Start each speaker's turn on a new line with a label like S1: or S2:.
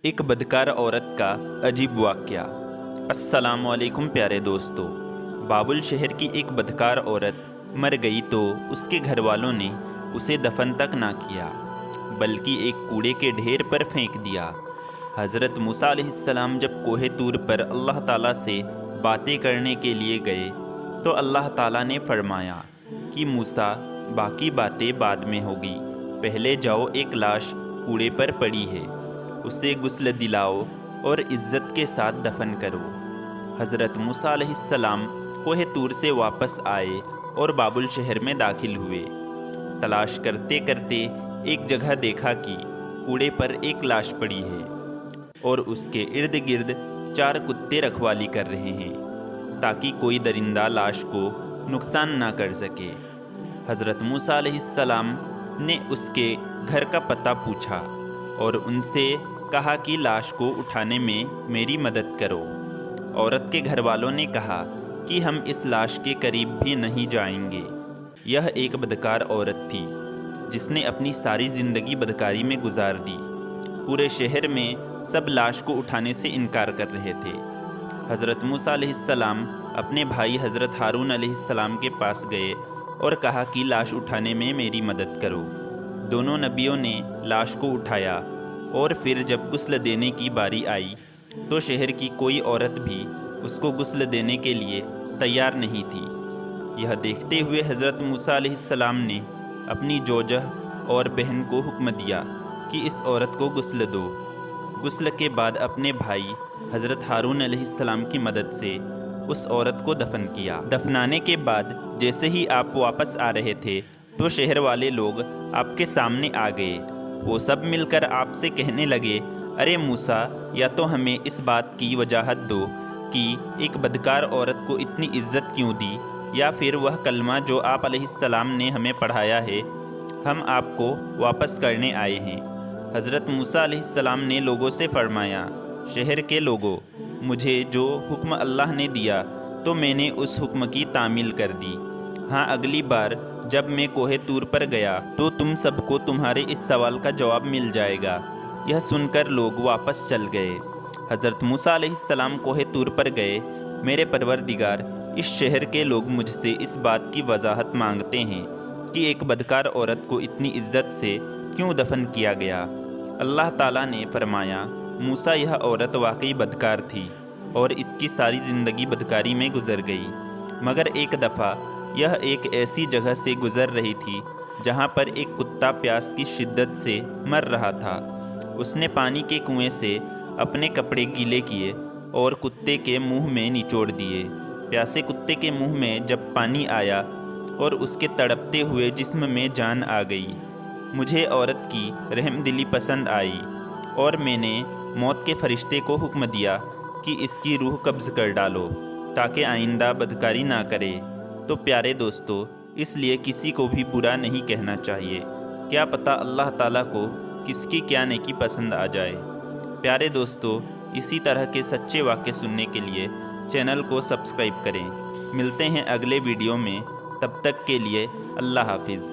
S1: ایک بدکار عورت کا عجیب واقعہ۔ السلام علیکم پیارے دوستو۔ بابل شہر کی ایک بدکار عورت مر گئی تو اس کے گھر والوں نے اسے دفن تک نہ کیا بلکہ ایک کوڑے کے ڈھیر پر پھینک دیا۔ حضرت موسیٰ علیہ السلام جب کوہ طور پر اللہ تعالیٰ سے باتیں کرنے کے لیے گئے تو اللہ تعالیٰ نے فرمایا کہ موسیٰ باقی باتیں بعد میں ہوگی، پہلے جاؤ ایک لاش کوڑے پر پڑی ہے، اسے غسل دلاؤ اور عزت کے ساتھ دفن کرو۔ حضرت موسیٰ علیہ السلام کوہ طور سے واپس آئے اور بابل شہر میں داخل ہوئے۔ تلاش کرتے کرتے ایک جگہ دیکھا کہ کوڑے پر ایک لاش پڑی ہے اور اس کے ارد گرد 4 کتے رکھوالی کر رہے ہیں تاکہ کوئی درندہ لاش کو نقصان نہ کر سکے۔ حضرت موسیٰ علیہ السلام نے اس کے گھر کا پتہ پوچھا اور ان سے کہا کہ لاش کو اٹھانے میں میری مدد کرو۔ عورت کے گھر والوں نے کہا کہ ہم اس لاش کے قریب بھی نہیں جائیں گے۔ یہ ایک بدکار عورت تھی جس نے اپنی ساری زندگی بدکاری میں گزار دی۔ پورے شہر میں سب لاش کو اٹھانے سے انکار کر رہے تھے۔ حضرت موسیٰ علیہ السلام اپنے بھائی حضرت ہارون علیہ السلام کے پاس گئے اور کہا کہ لاش اٹھانے میں میری مدد کرو۔ دونوں نبیوں نے لاش کو اٹھایا اور پھر جب غسل دینے کی باری آئی تو شہر کی کوئی عورت بھی اس کو غسل دینے کے لیے تیار نہیں تھی۔ یہ دیکھتے ہوئے حضرت موسیٰ علیہ السلام نے اپنی زوجہ اور بہن کو حکم دیا کہ اس عورت کو غسل دو۔ غسل کے بعد اپنے بھائی حضرت ہارون علیہ السلام کی مدد سے اس عورت کو دفن کیا۔ دفنانے کے بعد جیسے ہی آپ واپس آ رہے تھے تو شہر والے لوگ آپ کے سامنے آ گئے۔ وہ سب مل کر آپ سے کہنے لگے، ارے موسیٰ، یا تو ہمیں اس بات کی وضاحت دو کہ ایک بدکار عورت کو اتنی عزت کیوں دی، یا پھر وہ کلمہ جو آپ علیہ السلام نے ہمیں پڑھایا ہے ہم آپ کو واپس کرنے آئے ہیں۔ حضرت موسیٰ علیہ السلام نے لوگوں سے فرمایا، شہر کے لوگوں، مجھے جو حکم اللہ نے دیا تو میں نے اس حکم کی تعمیل کر دی۔ ہاں، اگلی بار جب میں کوہ طور پر گیا تو تم سب کو تمہارے اس سوال کا جواب مل جائے گا۔ یہ سن کر لوگ واپس چل گئے۔ حضرت موسیٰ علیہ السلام کوہ طور پر گئے، میرے پروردگار، اس شہر کے لوگ مجھ سے اس بات کی وضاحت مانگتے ہیں کہ ایک بدکار عورت کو اتنی عزت سے کیوں دفن کیا گیا۔ اللہ تعالیٰ نے فرمایا، موسیٰ، یہ عورت واقعی بدکار تھی اور اس کی ساری زندگی بدکاری میں گزر گئی، مگر ایک دفعہ یہ ایک ایسی جگہ سے گزر رہی تھی جہاں پر ایک کتا پیاس کی شدت سے مر رہا تھا۔ اس نے پانی کے کنویں سے اپنے کپڑے گیلے کیے اور کتے کے منہ میں نچوڑ دیے۔ پیاسے کتے کے منہ میں جب پانی آیا اور اس کے تڑپتے ہوئے جسم میں جان آ گئی، مجھے عورت کی رحم دلی پسند آئی اور میں نے موت کے فرشتے کو حکم دیا کہ اس کی روح قبض کر ڈالو تاکہ آئندہ بدکاری نہ کرے۔ تو پیارے دوستو، اس لیے کسی کو بھی برا نہیں کہنا چاہیے، کیا پتہ اللہ تعالیٰ کو کس کی کیا نیکی پسند آ جائے۔ پیارے دوستو، اسی طرح کے سچے واقعے سننے کے لیے چینل کو سبسکرائب کریں۔ ملتے ہیں اگلے ویڈیو میں، تب تک کے لیے اللہ حافظ۔